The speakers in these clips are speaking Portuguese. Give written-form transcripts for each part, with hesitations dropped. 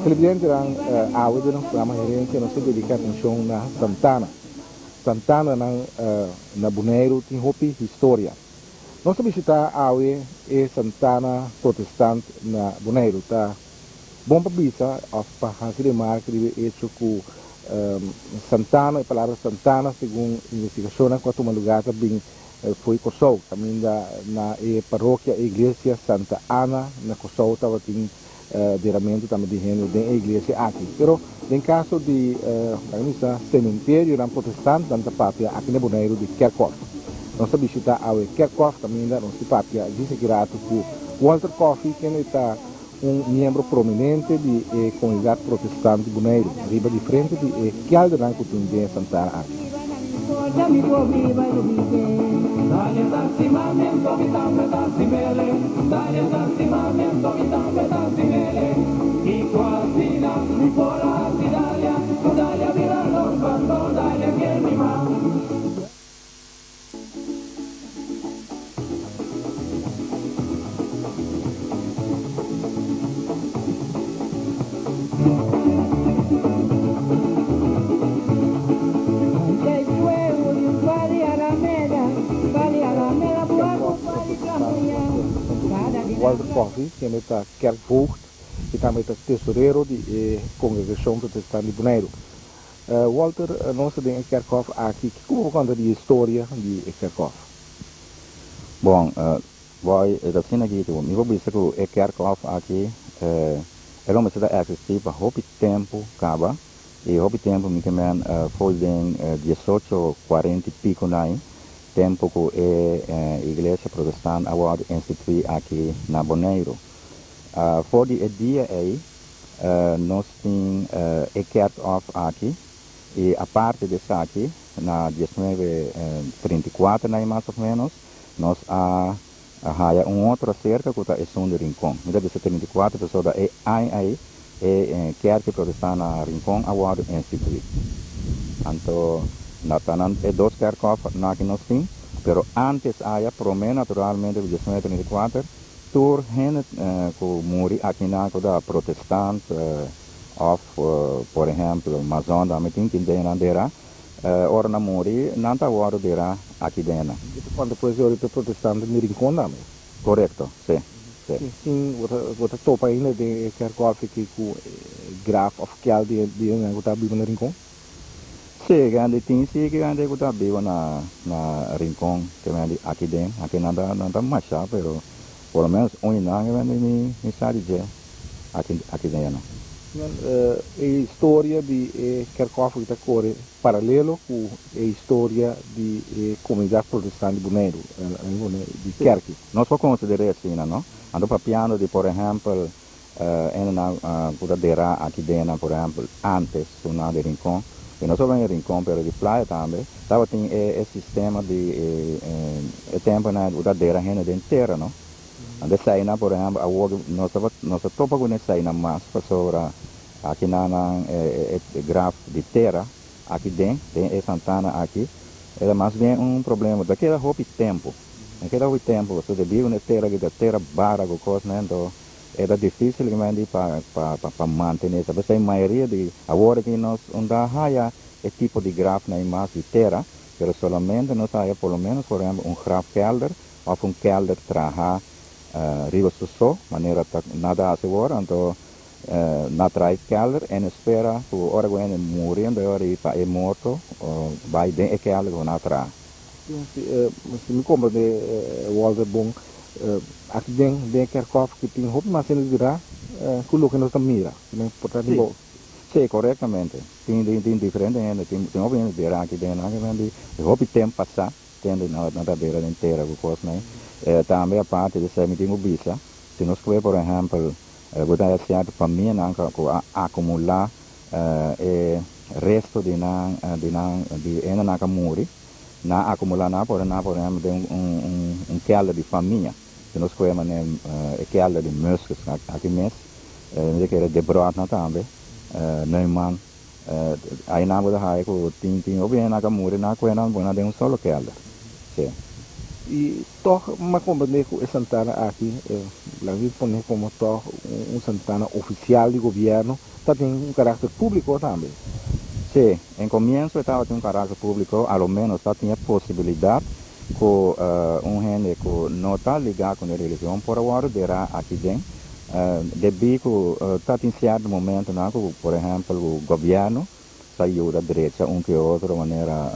televidente dan áudio no programa gerência não se dedica atenção na Santana. Santana na Bonaire tem hopi história. Nós visitar a Santana protestante na Bonaire tá bom para bisa para fazer marca de hecho que Santana, a palavra Santana, segundo investigação, quanto uma lugar também foi Kosovo, também na paróquia e igreja Santa Ana na Kosovo estava tem diretamente também de gênero da igreja aqui. Pero em caso de cemitério na protestante, tanta pátria aqui na Bonaire de Kerkhoff. Nós visitar a Kerkhoff também da nossa pátria, disse grato por Walter Coffey, que está membro prominente de comunidade protestante de Bonaire, arriba de frente de Kelderan Kutunde Santana aqui. Walter Coffey, que é kerkvoogd, e também é tesoureiro de congregação protestante de Bonaire. Walter, nós temos Kerkhoff aqui, que como conta de história de Kerkhoff? Bom, vai da cena aqui, me vou dizer que Kerkhoff aqui é uma cidade existente para muito tempo, acaba, e muito tempo, me também foi em 1840 e pico, tempo que a igreja protestante agora institui aqui na Bonaire. Voor die dia aí, nós temos a Kerkhoff aqui, e a parte dessa aqui, na 1934, mais ou menos, nós há outra cerca que está em de Rincón. Então, desse 34, pessoas é aí, é Kerk protestante na Rincón agora institui. Então, é dois Kerkhoff que nós temos, pero antes há, por menos naturalmente, em 1934, door hen que morri aqui na da protestante por exemplo, Amazon da meeting que dera ora na morri nanta ora dera aqui dentro. Quando depois eu era protestante me Rincón também. Correto, sim. Sim, você topa ainda de Kerkhoff que com graf of kel de que tá vivo na Rincón? Sim, grande tem sim que grande que tá vivo na Rincón, que grande aqui dentro, aqui nada mais pero por lo menos um ano me sabe dizer aqui dentro. A história de Kerkhoff que está corre paralelo com a história de comunidade protestante de Bonaire, de Kerk. Nós vamos considerar assim, não? Ando papiando de, por exemplo, na aqui dentro, por exemplo, antes de Rincón, e não só em Rincón, mas de praia também, estava tem esse sistema de tempo na dera inteira, não? Ande saína, por exemplo, a work nossa topa com saína mais para aqui na graf de terra aqui dentro tem Santana aqui era mais bem problema daquela roupa tempo você vive na terra que da terra barra com coisa né então era difícil para manter essa mas a maioria de agora que nós anda há tipo de graf na mais de terra pero solamente nós há pelo menos por exemplo graf kelder ou kelder traha Rio Susso, maneira nada a segura, então na trai kelder en espera o ora when morrendo ora é morto vai dentro kelder na tra. Se me compra de Walter Bong aqui dentro Kerkhoff que tem roupa mas ele dirá culo que nós mira, né? Portanto, sim, corretamente. Tem diferente, tem obviamente dirá aqui dentro, né? Roupa tempo passar, tem nada beira inteira com coisa, né? Também a parte de ser meeting ubisa, se nós quer por exemplo, budaya certa família que acumular resto de ena muri, na acumular por exemplo de kelder de família, se nós quer kelder de muscos aqui mês, que era de broad na também, Neumann, aí na budaya que tem obviamente muri na quer na de solo kelder, sim. E toch, mas como com a Santana aqui, lá vi poner como toch Santana oficial de governo, tá tem caráter público também. Sí, en comienzo estaba en un carácter público, a lo menos tenía posibilidad con un gente que no está ligado con la religión por ahora, dirá aquí dentro. Debido que está en cierto momento, ¿no? Que, por ejemplo, el gobierno se ayuda a derecha, que otra manera,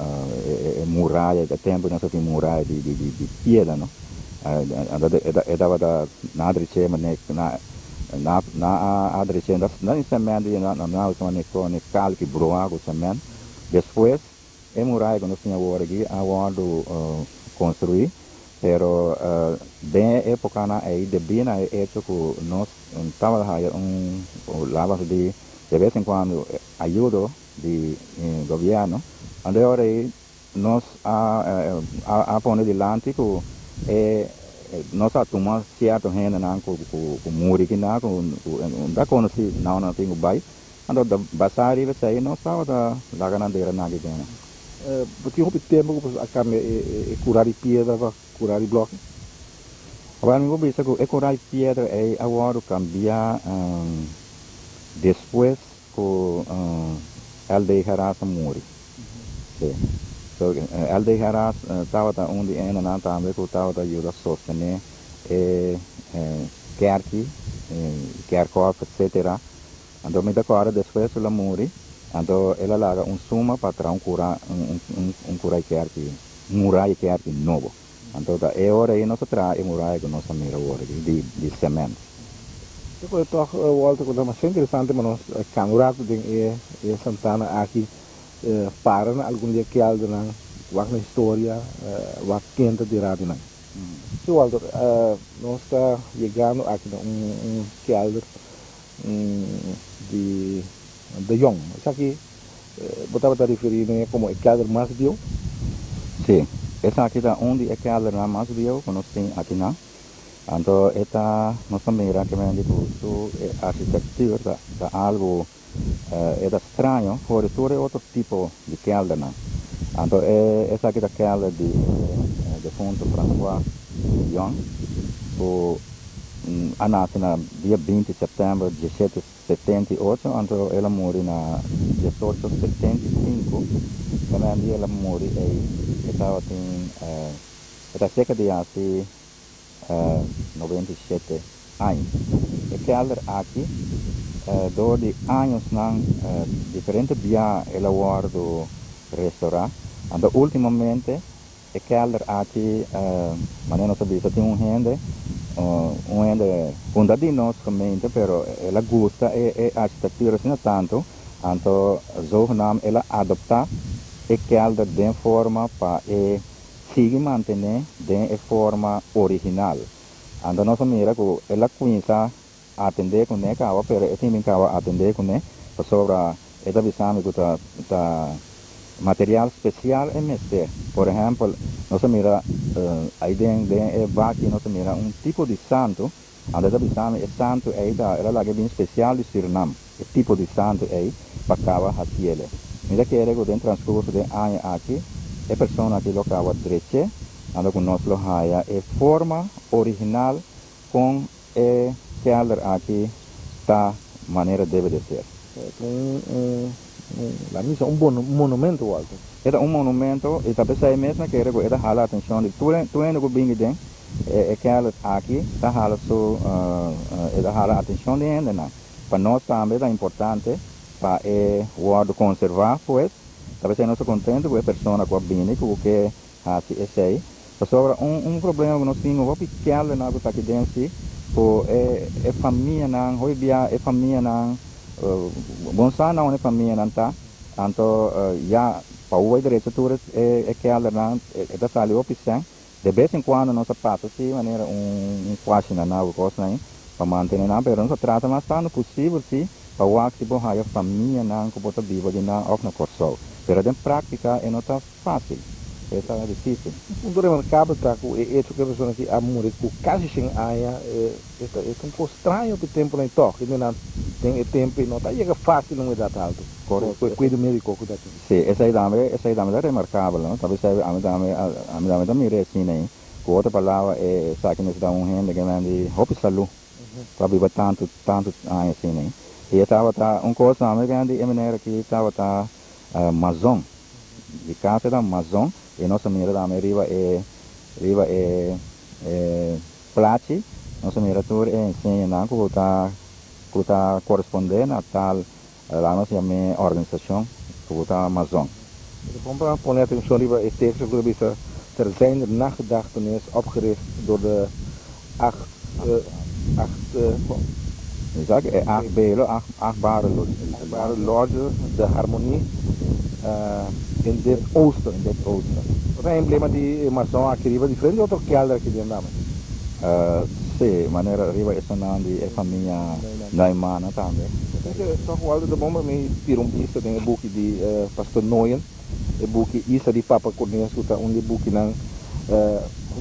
muralla, de tiempo no se tiene muralla de piedra, ¿no? Estaba na derecha, na adresen dat is semen die na so ne ko ne kal ki broa go semen después e murai quando tinha hora aqui a wado construir pero de época na aí de bem é hecho que nós estava aí lava de vez em quando ajuda de governo ande ora aí nós a pone delante que nós tomamos certo renda na com muri que na com da conheci não tenho bai ando da basari vai sair nós estava da ganadeira na que tem Porque o tempo que a carne é curar de pedra, curar de bloco. agora me vou dizer que curar de pedra é agora cambiar depois que ele deixará se morrer. Sim. So, al dejarás tawata undi ena na tambe ku tawata yuda sostene kerki kerkov etc. Ando mi decora después la muri ando ela laga suma para cura cura kerki murai kerki novo. Ando da e ora e nossa tra e murai que nossa mira ora di cemento. Eu toch Walter que é interessante mas nós canurato tem Santana aqui para algum dia que algo na wak na história wak quenta de rádio não. So Walter nós está chegando aqui que algo de Jong. Isso aqui botava a referir como que algo mais viu. Sim, essa aqui da onde é que algo mais viu que nós tem aqui na. Então esta nossa mira que me digo arquitectura da algo é estranho, por isso é outro tipo de kelder. Então essa aqui da kelder de fundo François Young, que nasceu no dia 20 de setembro de 1778, então ela morreu na 1875, também ela morreu e estava em cerca de assim 97 anos. E kelder aqui door die años lang differente via ela guardo restaurant and ultimamente e kelder aqui maneno sabia tem un gente funda di nostra mente però ela gusta e arquitectura sino tanto anto zogenaamd ela adopta e kelder den forma pa e sigue mantener den e forma original ando nossa mira que ela quinta atender com né kawa pero tem kawa atender com né sobre esta visão que tá material especial MST por exemplo nós mira aí dentro é aqui nós mira tipo de santo a esta visão é santo é ela lá que bem especial de Suriname o tipo de santo é bakawa hasiele mira que ele dentro transcurso de ano aqui é pessoa que lo kawa dreche ando com nós lo haya é forma original com que aqui da maneira deve de ser. La misa bom monumento Walter. É monumento e também sai mesmo que era hala atenção de tu ainda que bem idem é que aqui tá hala hala atenção de ainda não. Para nós também é importante para guardo conservar pois talvez nós contente com a pessoa que vem que assim é aí. Sobre problema que nós temos o pequeno na que tá aqui dentro po família nang hoy biya família nang bonsa na one família nang ta anto ya pauai direito turis que ela nang da sali opisang de vez em quando nós passa se maneira quase na o coisa aí para manter na pero nós trata mas tá no possível se para o que bom a família nang que bota viva de na of na corso pero em prática é não tá fácil essa é difícil. Remarcável está com hecho que a pessoa que amor com quase sem aia é um pouco estranho o tempo nem toque ainda tem tempo não está chega fácil não é da alto cuido médico cuida sim essa aí dame é remarcável não talvez a me dame assim né com outra palavra, sabe que nós dá gente que vem de roupa e saúde, para viver tanto anos assim, né? E estava coisa também de maneira que estava Amazon, de casa da Amazon, e nossa mira da riba plate, nossa mira tour ensina que está correspondendo a tal, lá nós chamamos organização, que está Amazon. Vamos poner atenção liever het tekst dat is er zijn nagedachtenis opgericht door de acht Exato, é achtbare lodges, de harmonie in dit oosten. Wat é emblema de Amazon aqui riba diferente de outro kelder aqui dentro da Sim, maneira riba é sonando é família Naimana também. Toch wel de bomber mee pirum isa tem boek di pastor Noyen e boek isa di Papa Cornelius kuta undi boek nang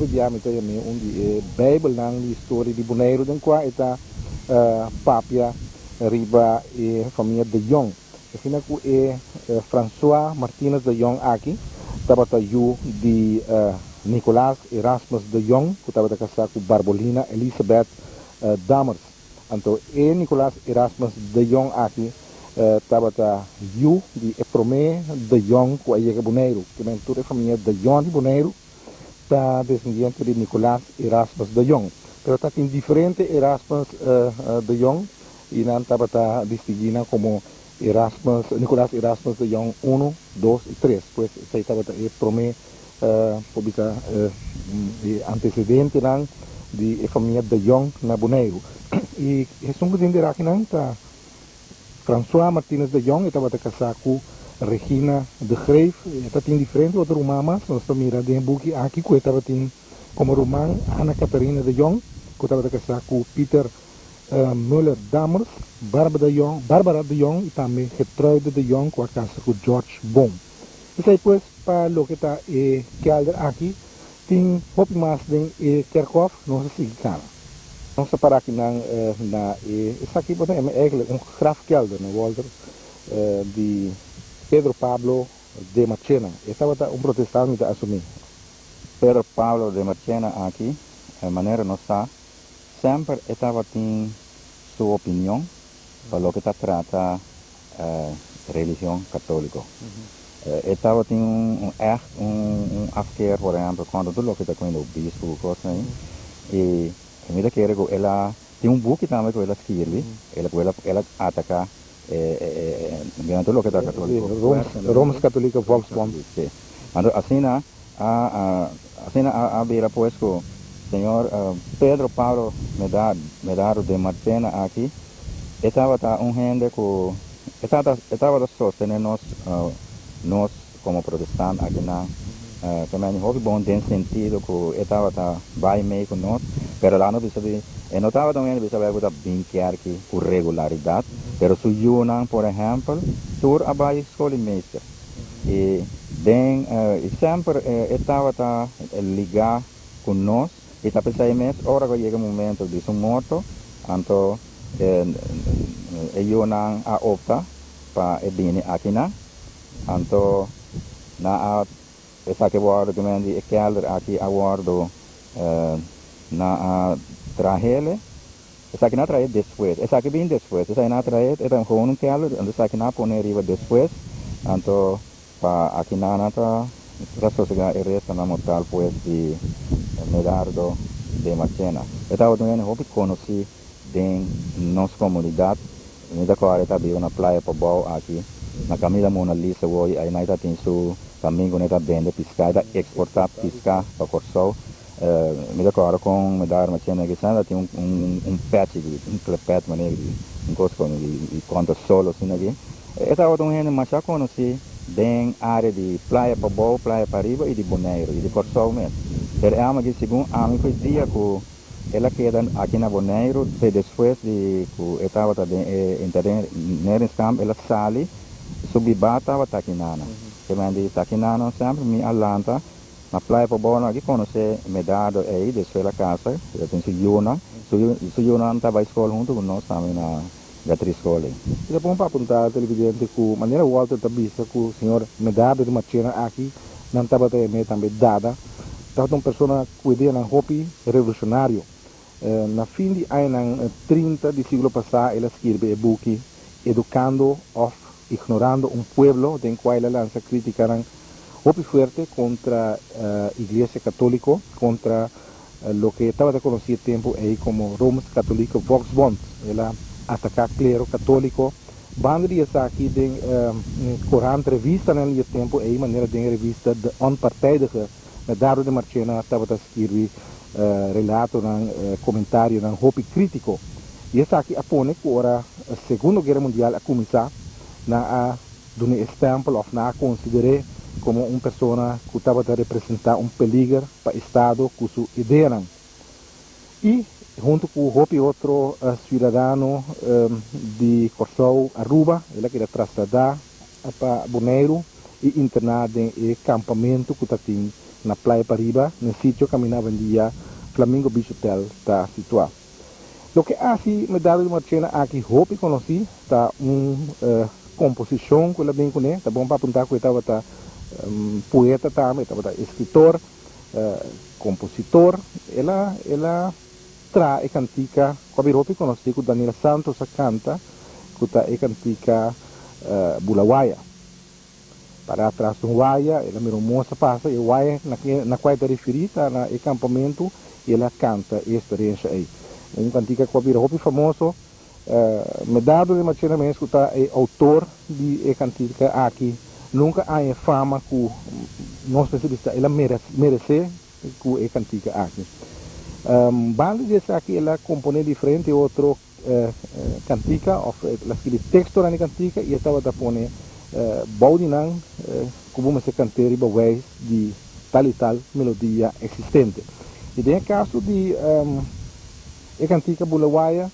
dia mita ya me undi Bible nang di story di Bonaire den qua eta papia riba e família de Jong. E fina ku François Martinez de Jong aqui tabata yu di Nicolaas Erasmus de Jong ku tabata kasa ku Barbolina Elizabeth Dammers. Anto Nicolaas Erasmus de Jong aqui tabata yu di Eprome de Jong ku ayega Bonaire, que men toda família de Jong di Bonaire ta descendiente de Nicolaas Erasmus de Jong. Pero está en diferente Erasmus de Jong y nan tabata distinguida como Nicolaas Erasmus de Jong 1, 2 y 3. Pues esta tabata Eprome pobita di antecedente nan di família de Jong na Bonaire. E sung din dira kinang ta François Martinez de Jong estava ta casaco Regina de Greef, está tin diferente outro mamas, nós mira de buki aqui que estava tin como román Ana Catarina de Jong, que estava ta casaco Peter Muller Dammers, Bárbara de Jong e também Gertrude de Jong com a casa com George Boom. Isso aí pues para lo que está kelder aqui tem hop mais den kerkhof, não se sigue cara. Nós para aqui isso aqui é eigenlijk um grafkelder, né, Walter, de Pedro Pablo de Marchena. Estava protestante que assumir. Pedro Pablo de Marchena aqui, de maneira nossa, sempre estava tendo sua opinião para o que trata religião católica. Estava tendo um afkeer, por exemplo, quando tudo o que está com o bispo, coisa aí, e me da que ela tem book também que ela escreve, ela ataca mediante o que está católico. Rome's Católica Volksbond. Sim. Então assim a beira pues que senhor Pedro Paulo Medaro de Marchena aqui estava gente que estava sosteniendo nós como protestantes aqui na também houve bom tem sentido que estava vai meio com nós, pero lá não precisa não estava também precisa ver brincar aqui com regularidade, pero se Yunan, por exemplo, tur abai escolimeister e sempre estava ligar com nós e tá pensando mesmo hora que chega o momento de sua morte, então Yunan a opta para vir aqui na então na essa que guardo que me di kelder aqui aguardo na trahele essa que na trae después essa que vem después essa na trae era um kelder and essa que na poner riba después então pa aqui na nata rasosega resta na mortal pues de Medardo de Marchena estava também hopi conheci de nossa comunidade me da qual está vivo na praia Pobal aqui na Camila Mona Lisa hoje aí na tem su também quando está vende pescar exportar pescar para Corsol me da agora com Medar Marchena que sanda tem patch de clepet maneira de coisa como de conta solo assim aqui essa outra gente mas já conheci bem área de praia para Boa praia para Riba e de Bonaire e de Corsol mesmo é ama que segundo a mim foi dia que ela queda aqui na Bonaire depois de que estava também nesse campo ela sale subibata wa takinana kemudian takinana sempre mi allanta na praia para Boa aqui conhece Medado aí de sua casa eu tenho Yuna estava escola junto com nós também na Beatriz Escola. Kita pun papunta televidente ku maneira Walter tabisa ku senhor Medado de Marchena aqui nan tabata me também dada estava uma pessoa que ideia um hobby revolucionário. Na fim de ano 30 do século passado, ela escreve um book Educando of Ignorando um Pueblo, em qual ela lança crítica hobby fuerte contra a Iglesia Católica, contra lo que estaba conocido tiempo ahí como Romas Católico Volksbund. Ela ataca clero católico. Bandri está aqui de Coran revista nesse tempo aí maneira de revista de onpartijdige Daro de Marchena estava a escrever relato comentário hobby crítico. E está aqui apone que ora a Segunda Guerra Mundial a começar na dune stempel of na consideré como uma pessoa que estava a representar um peligro para o Estado com sua ideia. E, junto com o outro cidadão de Corsou, Aruba, ele queria trasladar para Bonaire e internar em acampamento que tem na Praia Pariba, no sítio que caminhava dia Flamingo Beach Hotel está situado. O que assim me dá de Marchena aqui, Hopi conheci, está composição que ela bem conhece, tá bom para apontar que estava poeta também, estava escritor, compositor, ela traz a cantica, que Hopi conheci que Daniel Santos a canta, que está a cantica Bulawaia. Para atrás de um waia, ela mirou moça passa, e o waia na qual está referida no acampamento, e ela canta a experiência aí. Cantica que Hopi famoso, Medado de Marchena mesmo está é autor de cantica aqui. Nunca há fama que não especialista, ela merece que é cantica aqui. Banda desse aqui, ela compõe diferente outro cantica, ela escreve texto na cantica e estava a pôr Baudinan, como se cantar riba de tal e tal melodia existente. E no caso de a cantica Bulawaia,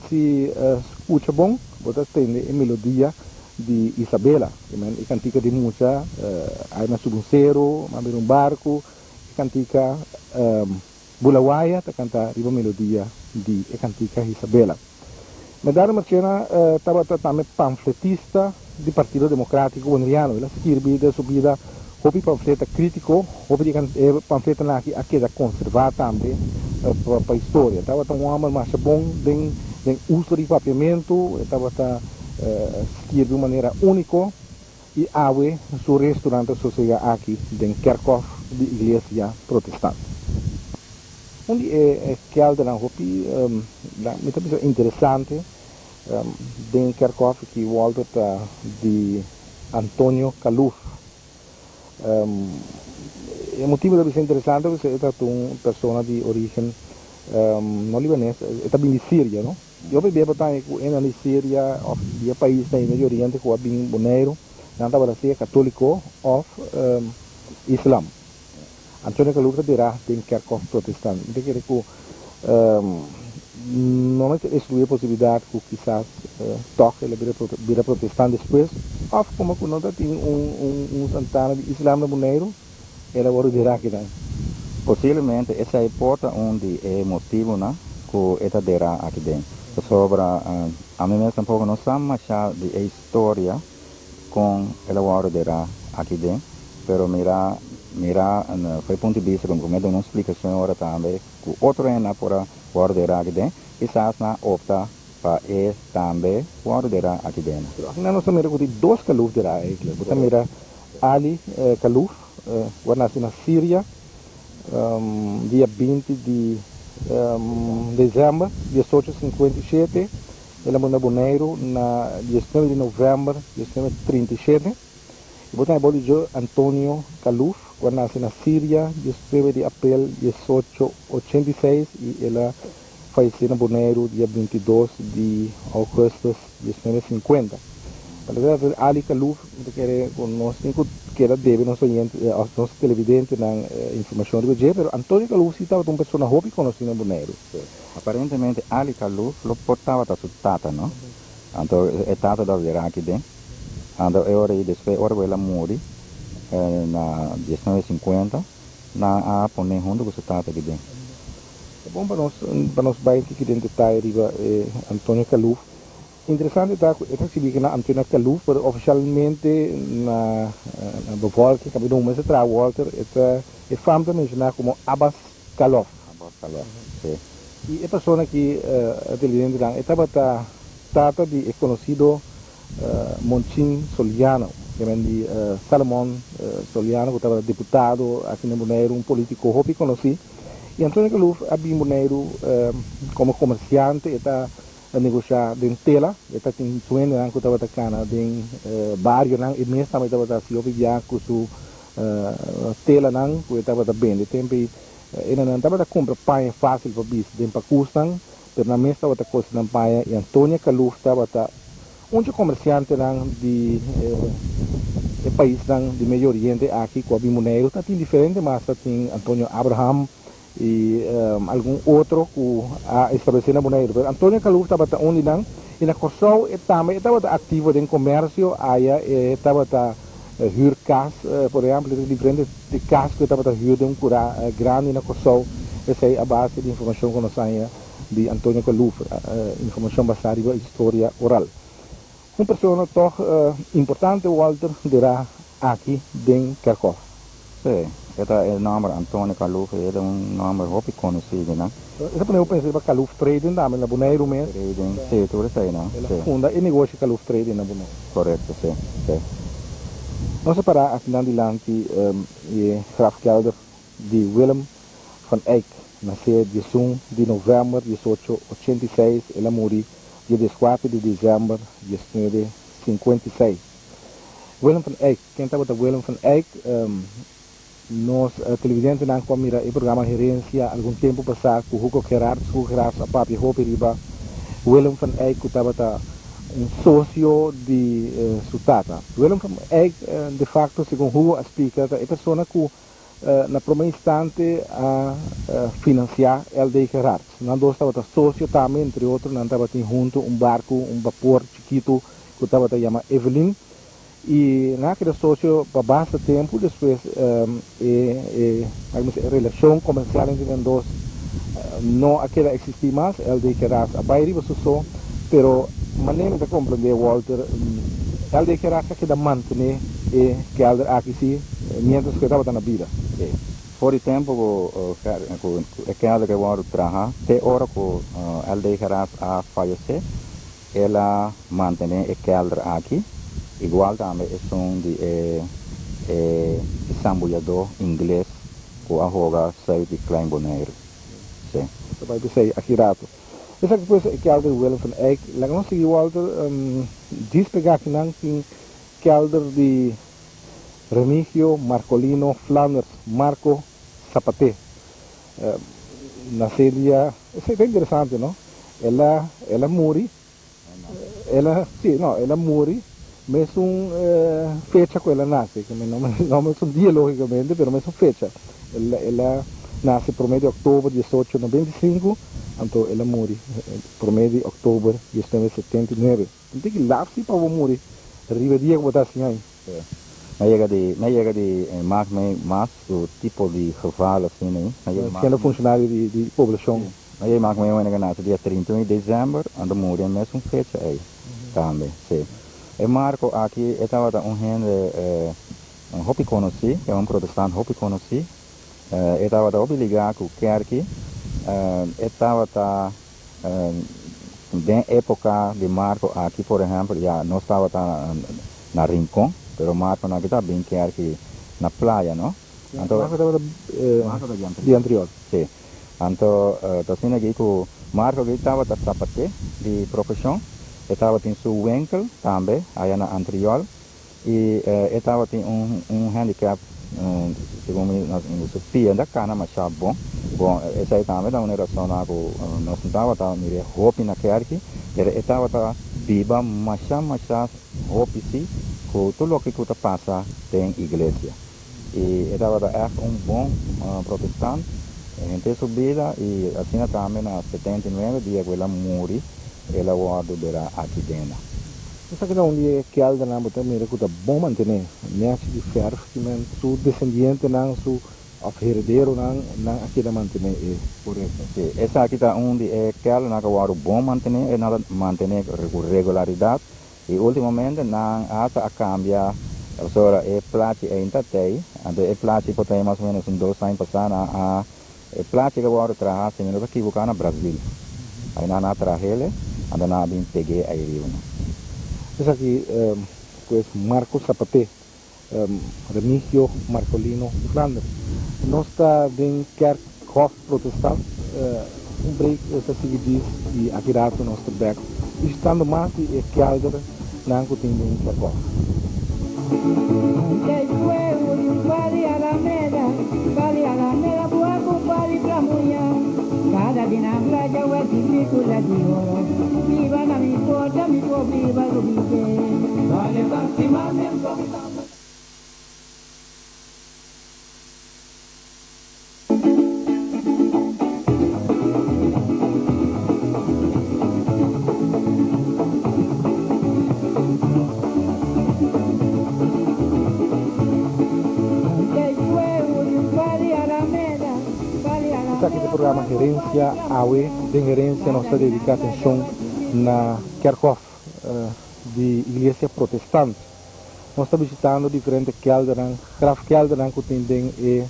se escuta bom, você tem a melodia de Isabela, a cantica de mucha, aí na subunceiro, mas um barco, a cantica Bulawaia, a cantar a melodia de a cantica Isabela. Medara Marchena estava também panfletista do Partido Democrático Bonaireano, ela escreveu de sua vida houve panfleta crítico, houve panfleta aqui da conservar também para a história. Estava um homem mais bom de uso de papiamento, estava escrever de maneira única e ave seu restaurante social aqui em Kerkhoff de igreja protestante. Onde é que algo na Hopi, muito interessante, em Kerkhoff que volta de Antonio Caluf. O motivo de ser interessante é que é uma pessoa de origem não libanesa, está bem de Síria, não? Eu bebia para que na Síria, o país da Médio Oriente, que é bem boneiro, não estava a ser católico ou Islam. Antonio Caluf dirá tem Kerkhoff protestante. Eu quero que não excluir a possibilidade que quizás toque ele vira protestante depois, ou como que não tem Santana de Islam no Bonaire, ela vai dirá que não. Possivelmente, essa é a porta onde é motivo, né, que esta dirá aqui dentro. Sobre a mim mesmo tampouco não sabe mais de história com ela vai dirá aqui dentro, pero mira, foi ponto de vista como não explicação agora também, que outro é na por guardará aqui dentro, quizás na opta para também guardará aqui dentro. Aqui nós temos dois Caluf dirá, você mira Ali Caluf, que nasceu na Síria, dia 20 de dezembro de 1857, ele morreu na Bonaire na 19 de novembro de 1937. E botar a Antonio Caluf, que nasceu na Síria, 19 de abril de 1886, e ela faleceu na Bonaire dia 22 de agosto de 1950. Para ver Ali Caluf, que era deve nosso televidente na informação do BG, mas Antonio Caluf estava uma pessoa hobby conhecida na Bonaire. Aparentemente Ali Caluf lo portava da sua tata, não? Então a tata da virá aqui dentro. Então depois ela morre na 1950 na a poner junto com sua tata aqui dentro. É bom para nós bem que identificar Antonio Caluf. Interessante está que na Antonio Caluf, oficialmente na bevolking, que não mais tra Walter, é é fama mencionar como Abbas Kalof. Sí. E a pessoa que inteligente lá, estava trata de conhecido Monchin Soliano, que é de Salomão Soliano, que estava deputado aqui no Bonaire, político que conheci. E Antônio Caluf havia Bonaire como comerciante, está a negociar em tela, está tem suene que estava cana em barrio não, e mesmo também estava assim, obviar com su tela não, que estava bem, tempo ele não estava comprar paia fácil para bis, dem para custam, mas na mesa estava custando paia e Antônio Caluf estava comerciante não de país não de Medio Oriente aqui com a Bonaire, está tem diferente, mas tem Antônio Abraham e algum outro que a estabelecer na Bonaire. Antônio Caluf estava onde não, e na Kosovo também estava ativo em comércio, aí estava huur kaas, por exemplo, diferentes de kaas que estava huur de cura grande na Kosovo. Essa é a base de informação que nós temos de Antônio Caluf, informação baseada em história oral. Uma pessoa toch importante, Walter, dirá aqui em Kerkhoff. Sí, este es el nombre Antonio Caluf, es un nombre muy conocido, ¿no? Essa pneu pensa para Caluf Trading, também na Bonaire mesmo. Trading, sí, tú lo sabes, ¿no? Ela Sí, funda e negocia Caluf Trading na Bonaire. correcto, sí, sí. Nós separar aqui na Dilante e grafkelder de Willem van Eyck, nasceu dia 1 de novembro de 1886, ela morreu dia 14 de dezembro de 1956. Willem van Eyck, quem estava Willem van Eyck, nós televidentes não com mira o programa Gerência algum tempo passado com Hugo Gerards a papi Hopi Riba, Willem van Eyck que estava sócio de Sutata. Willem van Eyck, de facto, segundo Hugo explica, é a pessoa que na primeira instante a financiar LD Gerards. Nós estava sócio também, entre outros, nós estava junto barco, vapor chiquito que estava chamado Evelyn. E naquele sócio, para bastante tempo, depois a relação comercial entre os dois não aquela existia mais, LD Gerards a bairi só, pero maneira de compreender Walter, LD Gerards que da manter e que aqui sim, mientras que estava na vida. Sí. Por el tiempo que el que voy a trabajar, te hora que el de Geras a fallecer, ela mantiene el que aquí, igual también es un ensambullador inglês que a jogar sai de Klein Bonaire. Sí. Dat vai dizer aqui rato. Essa que depois que alder Willem van Eyck, lá não sei Walter, diz pegar que não tem que alder de Remigio Marcolino Flanders Marco Zapate. Nasceu dia, isso é interessante, não? Ela morre, ela morre, mesmo fecha que ela nasce, que não é um dia logicamente, mas mesmo fecha. Ela nasce por meio de outubro de 1895, então ela morre por meio de outubro de 1979. Não tem que lá se para morrer, arriba dia que botar assim aí. Me llega de más o tipo de geval assim, né? Sendo funcionário de população. Mas aí maak me uma dia 31 de dezembro, ando morrer mesmo fecha aí, também, sim. E Marco aqui estava gente hopi conheci, que é protestante hopi conheci, estava obrigado com kerk, estava na época de Marco aqui, por exemplo, já não estava na Rincón, pero Marco não estava bem kerk na praia, não? Então, de anterior. Sim. Então, assim aqui que Marco estava da sapate de profissão, estava em seu winkel também, aí na anterior, e estava em handicap, segundo me seu pia da cana, mas já bom. Bom, essa aí também é uma razão que nós estava mire hopi na kerk, estava viva, mas hopi sim, que tudo o que tu passa tem igreja. E estava bom protestante. Gente subida e assim também na 79 dia que ela morreu, ela guardou aqui dentro. Essa que não é que algo na botar mira que tá bom manter, né de ferro que men su descendente não su herdeiro não aqui da manter é por isso. Essa aqui tá onde é que ela na guardou bom manter é nada manter regularidade e ultimamente não há a cambiar Ahora, el plato es intatei, ando el plato potei más o menos 2 años pasando a el plato que voy a trabajar, se me lo equivocar en Brasil. Ahí nada traje, ando nada bien pegué ahí vivo. Es aquí, pues, Marcos Zapaté, Remigio Marcolino Flanders. Nós está em Kerkhof protestant, break essa seguidis e aqui rato nós está e estando mais e kelder na tem em Kerkhof. Vale Alameda, buaco, vale Pramuya. Cada dina playa, hueticula de oro. Viva na mi porta, mi pobre, viva lo vive. Vale, máximamente. Aqui do programa Gerência AWE, de gerência nós está dedicada atenção na Kerkhof de Igreja Protestante. Nós estamos visitando diferentes kelderan, grafkelderan que tem em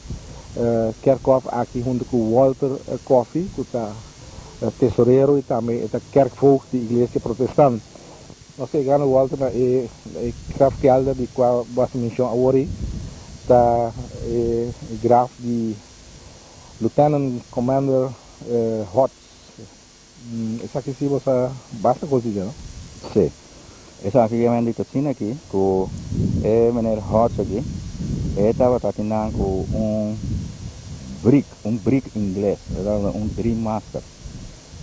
Kerkhof aqui junto com Walter Coffey, que está tesoureiro e também é kerkvoogd de Igreja Protestante. Nós chegamos Walter na grafkelder de qual você mencionou agora, está graf de Lieutenant Commander Hodge. Essa aqui sim você basta coisa, não? Sim. Essa aqui é a minha cocina aqui, com é maneira Hodge aqui. Estava trabalhando com brick inglês, Dream Master.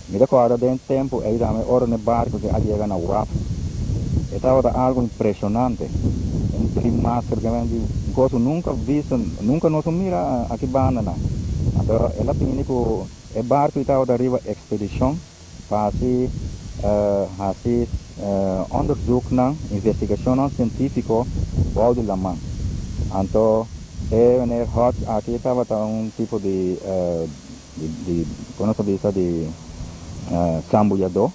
Me recordo de tempo, aí dá-me hora no barco que havia na WAF. Estava algo impressionante. Dream Master que eu gosto nunca visto, nunca nos mira aqui banana. Então, ela tinha que o barco estava da riva expedição para fazer onderzoek na investigação científica ao de Lamang. Então, wanneer Hodge aqui estava tipo de como se diz de sambuyador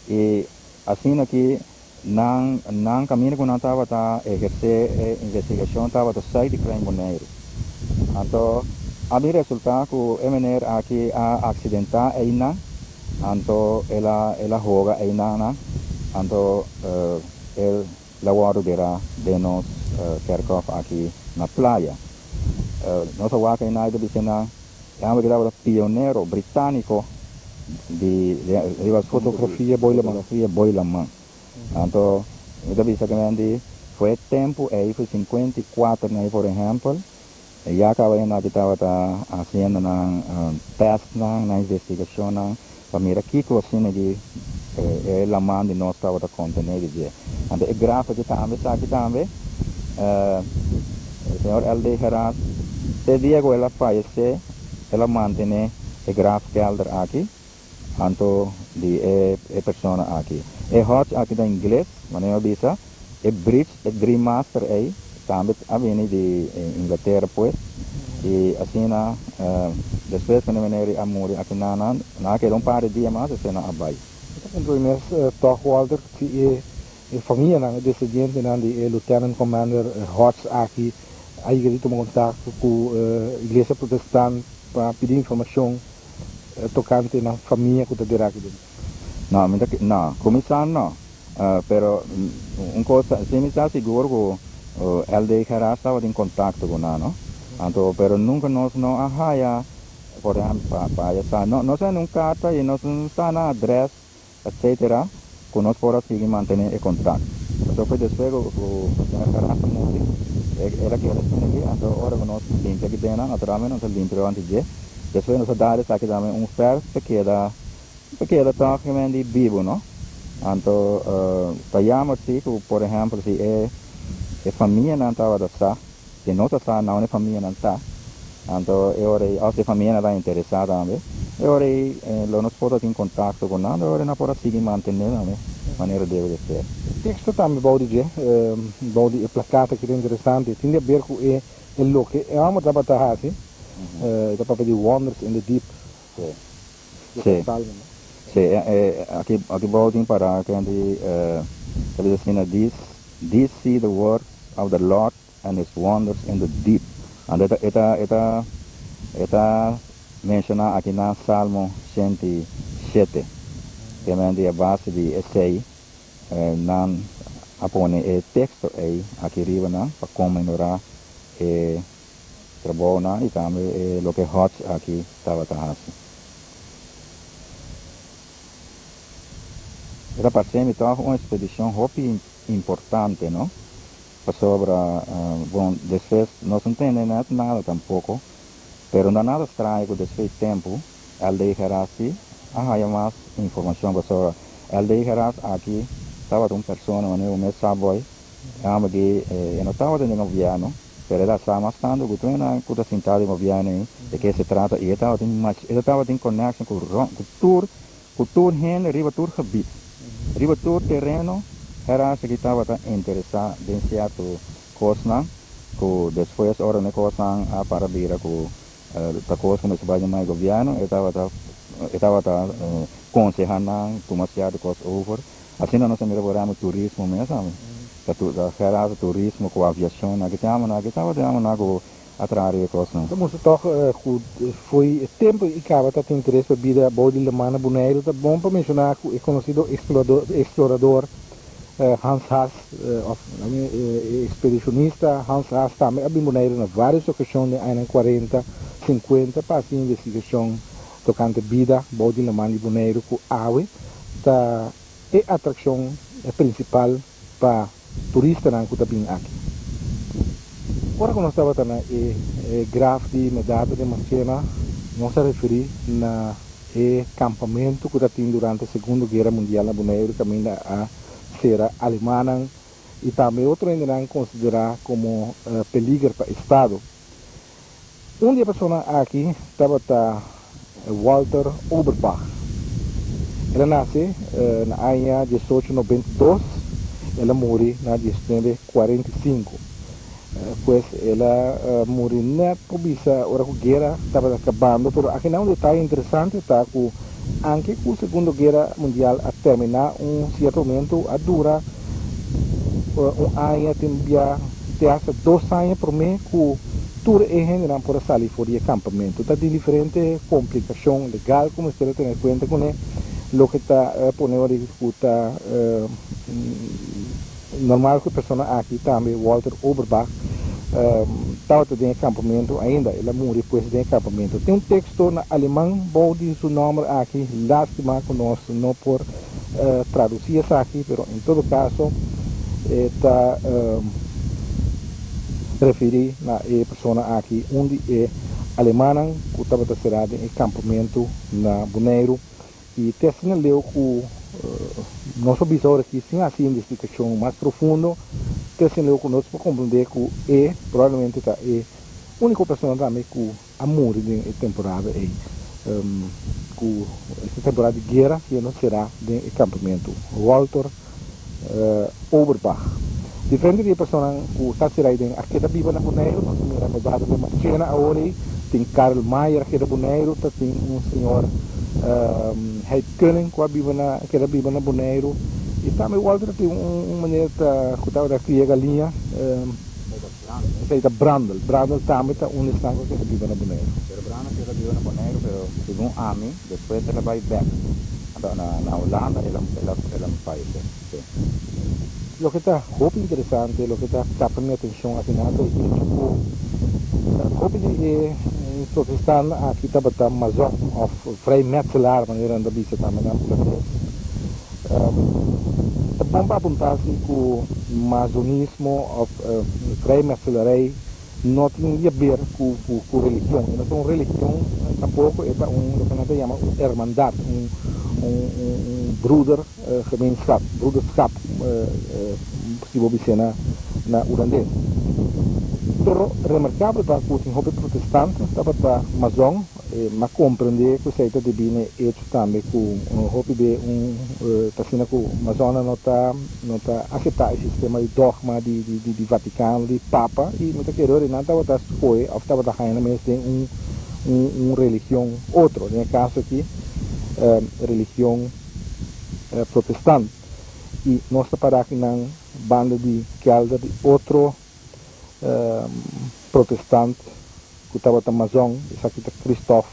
e assim aqui não caminho que não estava a exercer investigação estava a sair de crime boneiro. Então a mi resultado que maneira aqui a acidentar aí na então ela joga aí na então el lago dera de nós Kerkhof aqui na praia nós agora aí na dizendo é uma grava pioneiro britânico de fotografia Boilerman então eu disse que foi tempo aí foi 54 né por exemplo ya acaba na que estava fazendo na teste na investigação para mirar que coisa de la man de nós estava contener de então é gráfico que também o senhor L.D. Heras se dia que ela falece ela mantém o gráfico elder aqui então de persona aqui Hodge aqui da inglês mas não bisa bridge Dream Master aí também viene de Inglaterra pues y así después que me a morir aquí na que un par de días más se na abai então nós toch Walter que família na descendente na de Lieutenant Commander Hodge aqui aí ele tomou contato com a Igreja Protestante para pedir informação tocante na família que está aqui não começando não pero coisa se me está seguro L.D. Heras estava em contato com nós, então, pero nunca nós não arraia, por exemplo, para não sei num carta e nós não está na adresse, etc. Que nós podemos seguir manter o contato. Então foi depois o Heras morreu, era que era assim, então agora nós limpa aqui dentro, naturalmente nós limpa antes de, depois nós dá aqui também ferro porque toque de vivo, não? Então, tayamos se, por exemplo, se a família não estava da sa, se não está não é família não está, então se a família não está interessada também, nós podemos em contato com nós, não podemos seguir mantendo também, maneira deve ser. Texto também pode dizer, pode placata que é interessante, tem a ver com o look, é uma trabalhar assim, da papel de Wonders in the Deep. Sim. Sim, aqui pode parar que a gente, talvez assim, this see the work of the Lord and his wonders in the deep. And esta menciona aqui na Salmo 107, que é a base de essay, nan apone e texto aí aqui riba na para comemorar e trabalho na e também lo que hot aqui estava tahasi. Era para ser uma expedição hopi importante, não? Sobre, bom, después não se entende nada tampouco, pero não nada estranho después tempo, ele deixará assim, há mais informação sobre, ele deixará aqui, estava uma pessoa, um mês sabe, que não estava de governo, pero ela estava mais tanto, que tu não está sentado de governo, de que se trata, e ele estava em conexão com o tour hen, riba tour gebied, riba tour terreno, era que estava interessado em certo coisa, que depois hora de coisa a para vir com a coisa como se vai mais governo, estava aconselhando tomar certo coisa over, assim nós melhoramos turismo mesmo, era turismo com aviação, que estava com atrair coisa. Então, toch foi tempo e acaba de ter interesse para vida boa de Lemana Bonaire, tá bom para mencionar que o conhecido explorador Hans Haas, expedicionista Hans Haas também abriu Bonaire em várias ocasiões, nos anos 40, 50, para fazer investigação tocante vida boa de Lemana Bonaire com água, é a atração principal para turistas que estão aqui. Ora que nós estamos na grafo de medada de Marchena, nós se referi na acampamento que está durante a Segunda Guerra Mundial na Bonaire, caminho a ser alemã e também outro ainda não considerar como peligro para o Estado. Uma pessoa aqui estava Walter Oberbach. Ela nasce na ano 1892, ela morreu na 1945. Pois ela morreu por bisa ora que a guerra estava acabando, mas aqui não um detalhe interessante está que anche com a Segunda Guerra Mundial a terminar certo momento a dura ano até 2 anos por mês que tudo é gente não pode sair fora de acampamento. Está de diferente complicação legal como você tem em conta com o que está ponendo a disputa normal que a pessoa aqui também, Walter Oberbach, estava em acampamento ainda, ele morreu depois de acampamento. Tem texto na alemão, bom diz o nome aqui, lástima que nós não por traduzir isso aqui, mas em todo caso, está referir na pessoa aqui, onde é alemã, que estava cerrado em acampamento na Bonaire, e tem assinalado que nosso bisavô aqui, sem assim investigação mais profunda, tem assinalado conosco para compreender que provavelmente é a única pessoa também que a morrer em temporada aí, que essa temporada de guerra que não será de acampamento. Walter Oberbach. Diferente de pessoa que está cerrado aqui da Biba na Bonaire, nós temos a medada de Marchena agora, tem Karl Mayer aqui da Bonaire, tem senhor Heid Koning que era viva na Bonaire, e também o Walter tem maneira que estava da cria galinha, Brandel também está estado que era viva na Bonaire. Brandel que era viva na Bonaire, pero segundo Ami, depois ela vai back na Holanda, ela faz. O que está muito interessante, o que está chamando minha atenção afinal é que in Protestant aqui estava a Mazon, of vrijmetselaar, wanneer aan de bisa também na Pulates. É bom para apontar-se que o masonismo, of vrijmetselarij, não tem a ver com religião. Não é uma religião, tampouco é o que nós chamamos hermandad, broeder gemeenschap, broederschap, se você dizer na holandês. Pero remarcável para que os protestantes estava para Mazon, mas compreender que isso está devine hecho também com o hobby de tasina que Mazon não está aceitar o sistema de dogma de Vaticano, de Papa, e muita querer não estava a escolher, ou estava a rainha mesmo tem religião outro, no caso aqui religião protestante, e nós para aqui na banda de calda de outro protestante que estava na Amazon, esse aqui é Christoph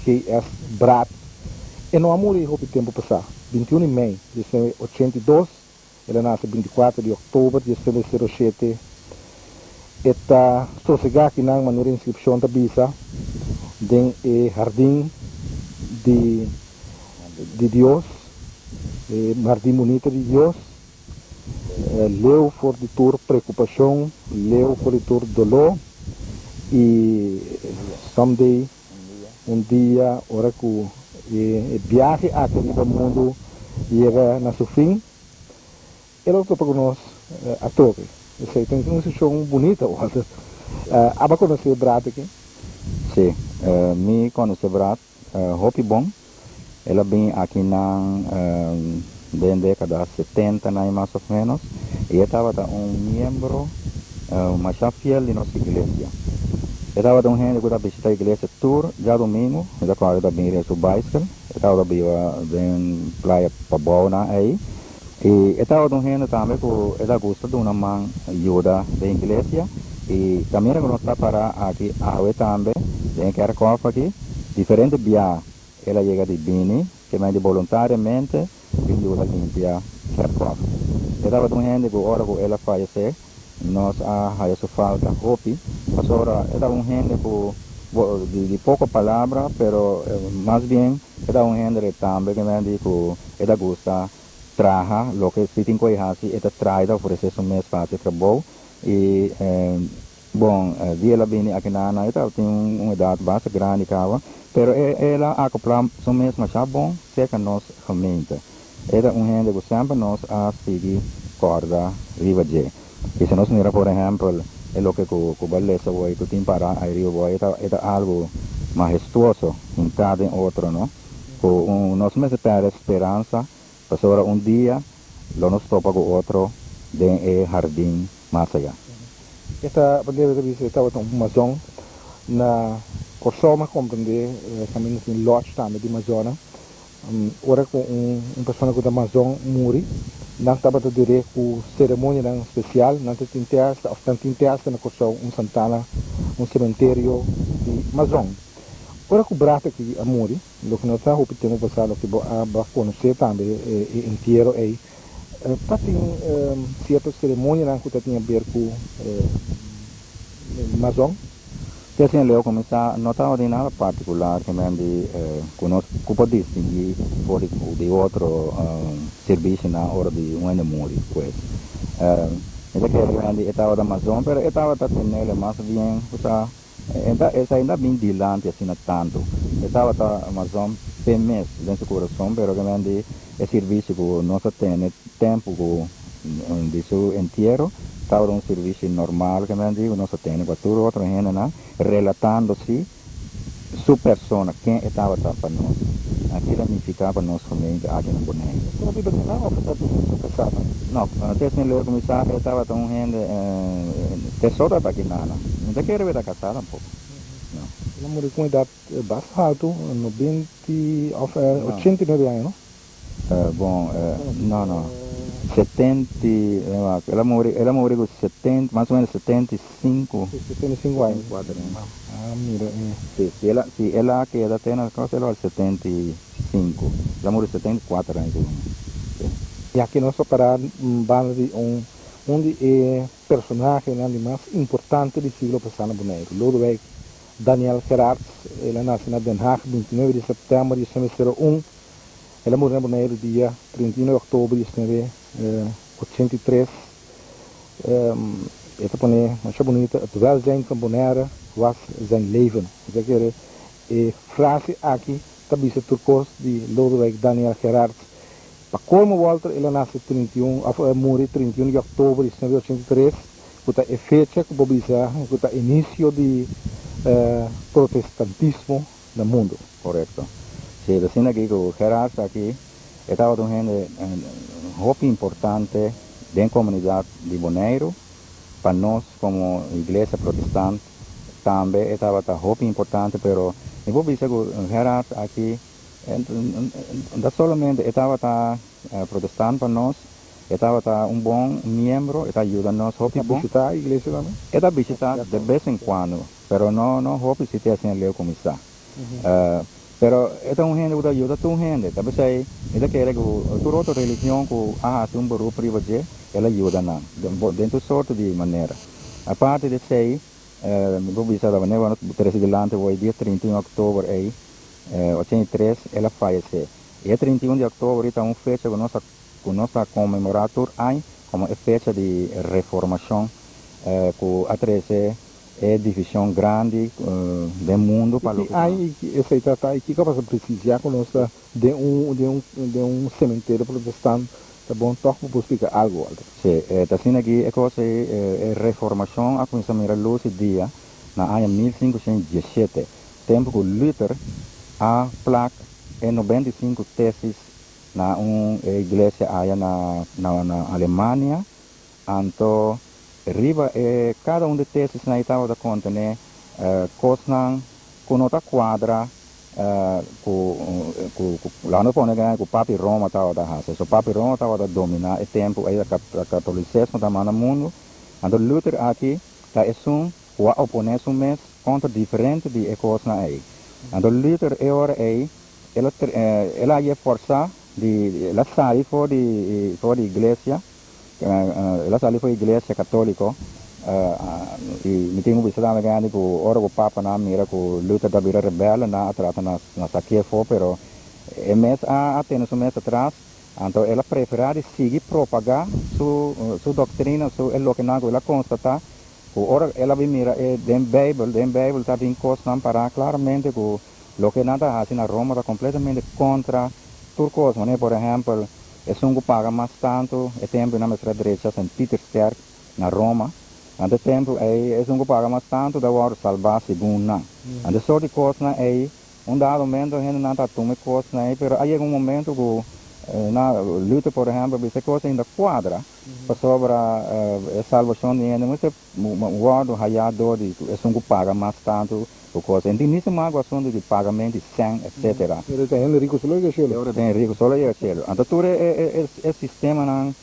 G.S. Brat, e não amor o tempo passado, 21 de maio de 82, ele nasce 24 de outubro de 07, e está sossegado aqui na maneira de inscrição da Bisa, den jardim de Deus, jardim bonito de Deus, leu for de tour preocupação, leu for de tour dolor, e someday, um dia, hora que o viagem aqui no mundo chega na seu fim, ele está para nós a toque. Isso aí tem uma situação bonita, aba conhecer Brat aqui? Sim, me conhece Brat, hopi bom, ela vem aqui na década 70, mais ou menos, e estava membro mais fiel de nossa igreja. Estava gente que estava visitando a igreja tour, já domingo, já quando estava bem rezo bicycle, estava bem praia para Bona aí, e estava gente também que ela gosta de uma mão ajuda da igreja, e também que nós está para aqui, a também, tem que arcofa aqui, diferente via, ela chega de Bini, que manda voluntariamente, e ajuda a limpar arcofa. Estava gente que ora que ela faleceu, nós isso falta hopi, mas agora era gente de pouca palavra, pero mais bem era gente também que me dijo que ela gosta traja lo que se tem que fazer, ela traz oferecer um mês para trabalho e bom, dia ela vem aqui na ela tem uma idade bastante grande cava, pero ela acopla um mês mais bom, seca nós realmente. Era gente que sempre nós a seguir corda riva de. Y si nos mira, por ejemplo, es lo que Cubalesa voy, que tiene para el río voy, es algo majestuoso en cada otro, ¿no? Nos meses para esperanza, pues ahora un día lo nos topa con otro de jardín más allá. Esta bandeira de vista estava tão Amazon na Corsoma, compreender caminhos em Lodge também de Amazônia. Ora com pessoa que da Amazon muri, não estava a dizer que cerimônia especial, não tem interesse, ou tem interesse na Corsoma, Santana, cemitério de Amazon. Ora que o Brat aqui a muri, o que nós estamos optando passado que a conhecer também é inteiro aí. Para tem certa cerimônia que tem a ver com Amazon. Que assim, Leo começar a notar de nada particular que me de que pode distinguir de outro serviço na hora de um enamoro, pues. Essa que ele estava da Amazon, pero estava tendo ele mais bem, essa ainda bem dilante assim tanto. Estava da Amazon per mês dentro do coração, pero que me de é serviço que nós tem tempo de seu inteiro. Estava um serviço normal que me digo, nós temos quatro outros gente, né? Relatando-se sua persona, quem estava para nós. Aquilo significava nós família aqui no Bonaire. Não vive de nada, ou está casada? Não, até sem ler começar, estava com gente, tesoura aqui nada. Não quero ver casada um pouco. Ela morreu com idade bastante alta, 89 anos, não? Bom, não. 70, ela morreu com 70, mais ou menos 75. 75 anos. Mira. Se ela queda tem na casa ela 75. Ela morreu 74 anos. E aqui nós para banda de personagem mais importante do siglo passado no Bonaire. Lodewijk Daniel Gerards, ele nasceu na Den Haag 29 de setembro de 1901. Ela morreu na Bonaire dia 31 de outubro de 1983. Esta põe muito bonita. Het welzijn van Bonaire was zijn leven. Dat is een frase aqui, também se turcos de Lodewijk Daniel Gerards. Para como Walter, ele nasceu 31, morreu 31 de outubro de 1983. Que é a fecha que é o início do protestantismo no mundo. Correto. Sí, decir aquí que Gerards aquí estaba un gente muy importante de la comunidad de Bonaire, para nosotros como iglesia protestante también estaba muy importante, pero yo puedo decir que Gerards aquí no solamente estaba protestante para nosotros, Estaba un buen miembro, está ayudando a ¿A visitar a iglesia también? Esta visita de vez en cuando, pero no hopi si te hacen leo como está. Pero esta es un gente que ayuda a tu gente. Tapi saya, esta quiere que tu otra religión que hace un barulho privado, ela ajuda na dentro sorte de maneira. A parte de sei, vou visitar da maneira, terceiro delante, foi dia 31 de outubro aí, 83, ela faleceu. E 31 de outubro está uma fecha que nós comemorar todo ano, como a fecha de reformação, que a 13 é divisão grande do mundo para o aí essa aí tá aqui que passa precisar conosco de um cemitério protestante. Tá bom, toque para explicar algo, Walter. Sim, tá assim aqui é coisa é reformação a começar a luz dia na ano 1517, tempo que Luther a placa em 95 teses na igreja aí na Alemanha, então riba cada de teses na estava da conta né coisas com outra quadra lá no pone que o papi Roma estava da raça, o papi Roma estava da dominar o tempo aí a catolicismo da mana mundo, então Luther aqui tá o oponente mês contra diferente de coisas aí, então Luther ora aí ela ia forçar de ela sai fora de igreja, ela sai fora da igreja católica. E mi tengo visita magari que ora o papa na mira que Luther da vira rebelde na atrás na saquia fo pero mês a apenas mês atrás então ela prefere seguir propagar sua doutrina é o que ela constata que ora ela mira den Bible está em costa para claramente que o que nada faz na Roma está completamente contra turcos, né? Por exemplo, que paga mais tanto o tempo na mestra direita São Peter Sterk na Roma. Ante tempo é que paga mais tanto da hora salvar segundo não. Ante só de coisa é dado momento a gente não está tomando coisa aí, pero aí momento que na luta por exemplo essa coisa ainda quadra para sobre a salvação de gente, mas o guarda haiado de que paga mais tanto por coisa. Então nisso mais o assunto de pagamento de sangue, etc. Ele tem rico solo que chelo. Ele tem rico solo que chelo. Então tudo é sistema não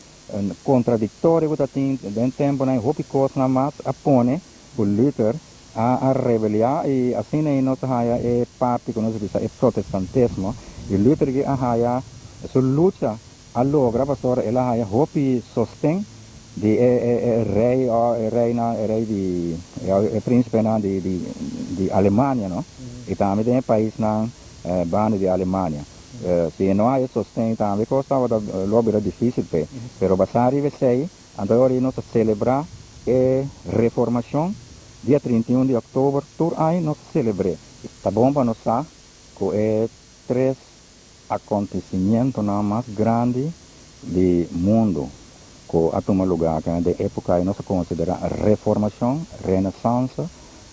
contraditório que tem dentro tempo na hopi coisa na mais apone o Luther a rebeliar e assim aí nós haia é parte que nós diz é protestantismo e Luther que a haia sua luta a logra pastor ela haia hopi sostém de rei de príncipe na de Alemanha não e também tem país na banda de Alemanha. Se não há sustento, também costava da lobby era difícil, pero basari sei, então nós celebrar a reformação dia 31 de outubro, todo ano nós celebramos. Tá bom para nós que é 3 acontecimentos mais grandes do mundo que a tomar lugar, que de época nós considera reformação, renaissance,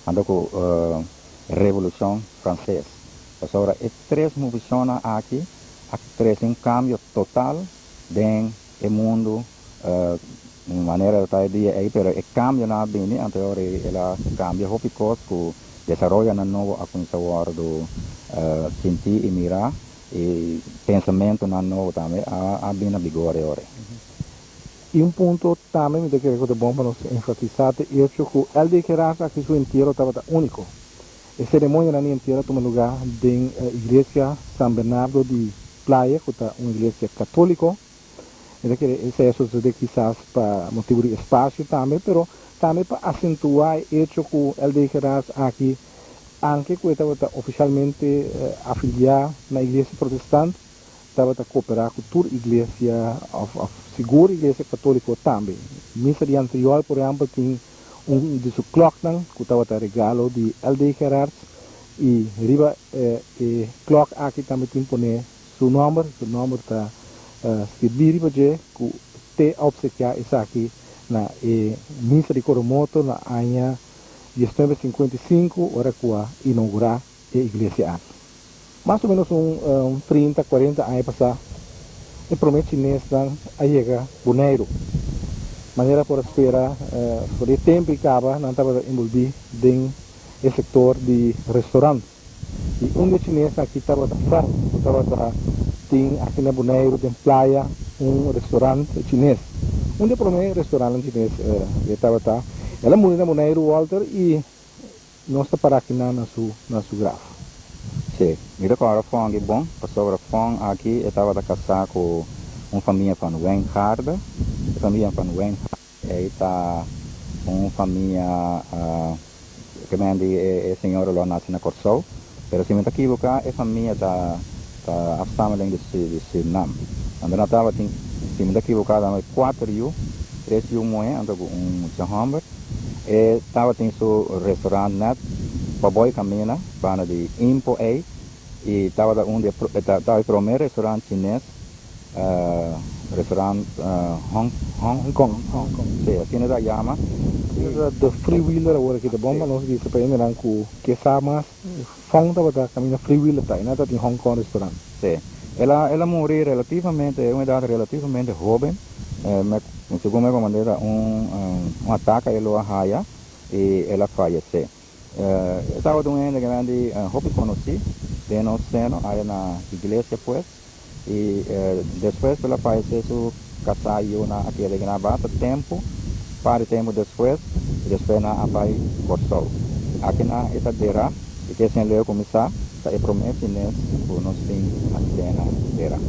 então que revolução francesa. Agora, é 3 movições aqui, traz cambio total no mundo, de maneira de dia aí, pero o cambio na bem, então ela cambia hopi coisas que desenvolve na novo a conhecer do sentir e mirar e pensamento na novo também a bem na vigor agora. E ponto também que é bom para nós enfatizar é o que ele declara que seu inteiro estava único. A cerimônia na inteira toma lugar na igreja São Bernardo de Playa, que é uma igreja católica. Esse é sucede quizás para motivo de espaço também, mas também para acentuar o hecho que ele declara aqui, anche que estava oficialmente afiliado na igreja protestante, estava a cooperar com toda a igreja, segura igreja católica também. Missa de anterior, por exemplo, tinha de su clock que estava a regalo de LD Gerards e riba clock aqui também tem poner seu número está escrito que te obsequiar isso aqui na missa de Coromoto na ano 1955 hora que inaugurar a igreja aqui. Mais ou menos 30, 40 anos passar e promete nesta a chegar Boneiro. Maneira por esperar, por o tempo que acaba, não estava envolvido no setor de restaurante. E de chinês aqui estava tem aqui na Boneiro, tem praia, um restaurante chinês. Onde por mim restaurante chinês estava tá. Ela muito Moneiro Walter e nós está para aqui na sua grafo. Sim, me recordo que bom, passou a aqui estava a casar com uma família van Wijngaarden, a família van Wijngaarden, aí está uma família que é senhora lá nasce na Corsou, mas se me equivocar, é família da afstammeling de Suriname. Então nós estava, se me equivocar, 4 rios, 3 rios moe, então Jamhambur, e estava tem seu restaurante net, Baboy Camina, para de Impo A, e estava o primeiro restaurante chinês, restaurante Hong Kong. Sim, assim da Yama. De freewheeler agora aqui da bomba, nós disse para ele que mas Fong estava caminhando freewheeler tá, ainda tem Hong Kong restaurante. Sim, ela morreu relativamente, uma idade relativamente jovem, segundo me comandera um ataque a ela raia e ela faleceu. Estava doendo grande, hope conheci, de no seno, aí na igreja pues, e depois ela faleceu, casou na aquele gravata tempo, para tempo depois na apai Corsou. Aqui na etadeira, e que sem leu começar, é promessa chinês, por nós tem antena dera.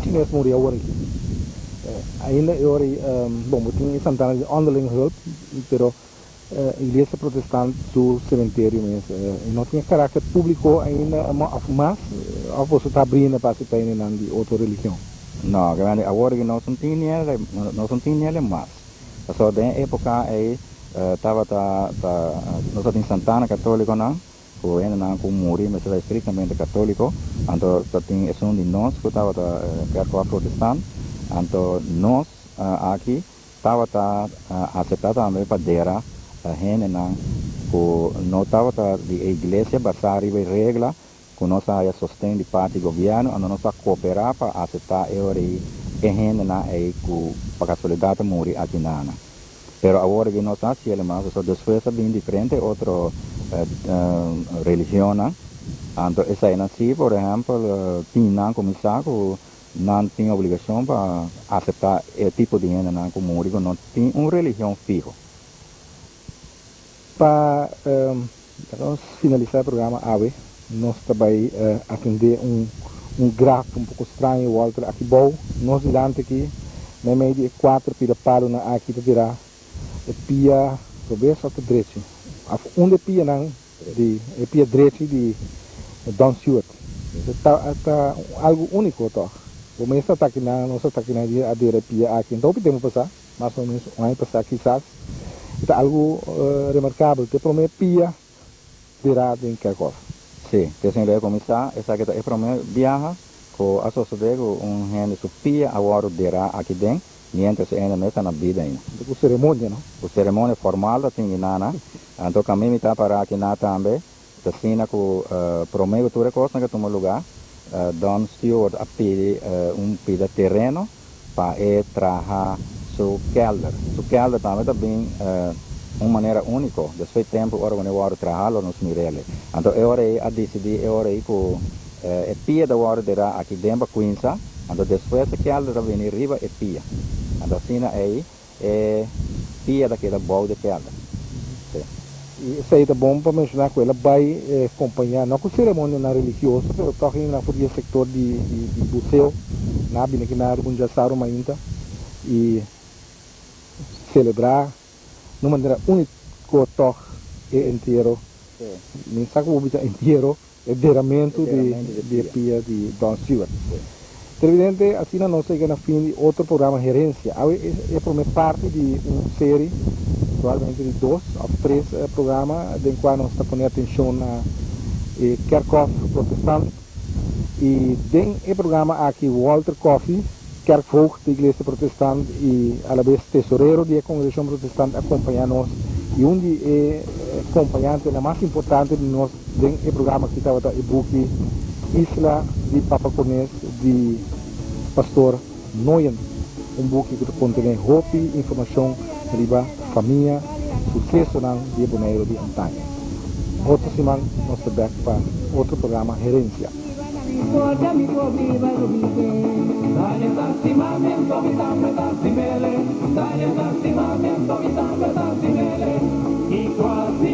Chinês morreu agora aqui. Ainda eu bom, tem Santana de underling hulp, pero igreja protestante do cemitério mesmo. Não tinha caráter público ainda, mas a você está abrindo para se ter de outra religião. Não, agora que nós não tínhamos mais. Só da época aí nós tínhamos Santana católico não, o ainda não com morrer, mas era estritamente católico. Então tem esse de nós que estava a protestante. Então nós aqui estava aceitado também para dera gente não, que não estava de igreja basar em regra, que nós ia sustento de parte do governo, então nós cooperar para aceitar gente não é que para a solidariedade morrer aqui na. Pero agora que nós hacemos mais, só depois bem diferente outra religião, então essa é assim, por exemplo, tinha começar com não tinha obrigação para aceitar o tipo de gente que morre, não tem uma religião fixa. Para finalizar o programa AWE, nós também atender grafo um pouco estranho, Walter, aqui bom, nós delante aqui, na meio de 4 pira paro na aqui terá pia sobre só direito. Onde pia não, pia direito de Don Stewart. Está algo único tó. O mês está aqui na nossa está aqui na dia a dire pia aqui, então podemos passar, mais ou menos um ano passar quizás. Está algo remarcável, que promete pia virado em Kerkhoff. Sim, que sem ler começar, essa que é promete viaja, com a sociedade com gente supia agora dirá aqui dentro, mientras ainda não está na vida ainda. O cerimônia, não? O cerimônia formal da tem nana, então caminho está para aqui na também, da cena que promete toda coisa que toma lugar, Don Stewart a pedir terreno para trabalhar su kelder. Su kelder também uma maneira única. Depois tempo ora quando eu vou trabalhar nos mirele. Então eu a decidir eu que é pia da hora de aqui dentro Queensa. Então depois a kelder vem riba é pia. Então assim é pia daquela boa de kelder. E isso aí é bom para mencionar que ela vai acompanhar, não com cerimônia na religiosa, mas também na furia sector de museu, na que na Bunjasaru ainda e celebrar de uma maneira única toque inteiro, nem sabe como dizer inteiro, o derramamento de pia de Don Stewart. Evidente, assim nós chegamos no fim de outro programa Gerência. É para parte de uma série, provavelmente de 2 ou 3 programas, em qual nós estamos pondo atenção na Kerkhoff protestante. E tem o programa aqui Walter Coffey, Kerkvoogd da Igreja Protestante e a la vez tesoreiro da Congregação Protestante acompanhando-nos e onde é acompanhante, a mais importante de nós, tem o programa que estava o book Isla de Papaconés de Pastor Noyen, book que contém hope, informação sobre família, sucesso de Bonaire de antanho. Outra semana nós estamos para outro programa Gerência. Dale taxi mami, dame taxi mele. Dale taxi mami, dame taxi mele. Y cuasi